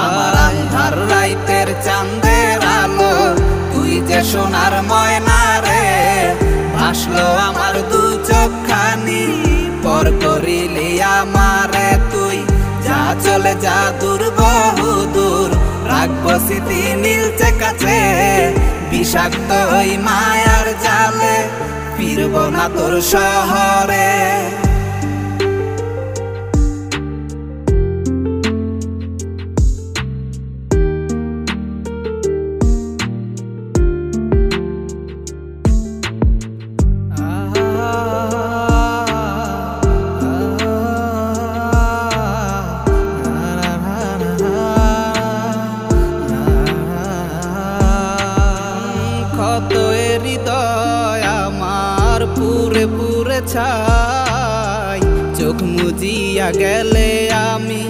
আমার আন্ধার রাইতের চাঁদের আলো তুই যে সোনার ময়না রে, ভাসলো আমার দু চোখখানি পর করিলি আমারে তুই। যা চলে যা দূর বহু দূর, রাখবো স্মৃতি নীলচে কাছে, বিষাক্ত ওই মায়ার জালে ফিরব না তোর শহরে। কত হৃদয় আমার পুরে পুরে ছাই, চোখ মুজিয়া গেলে আমি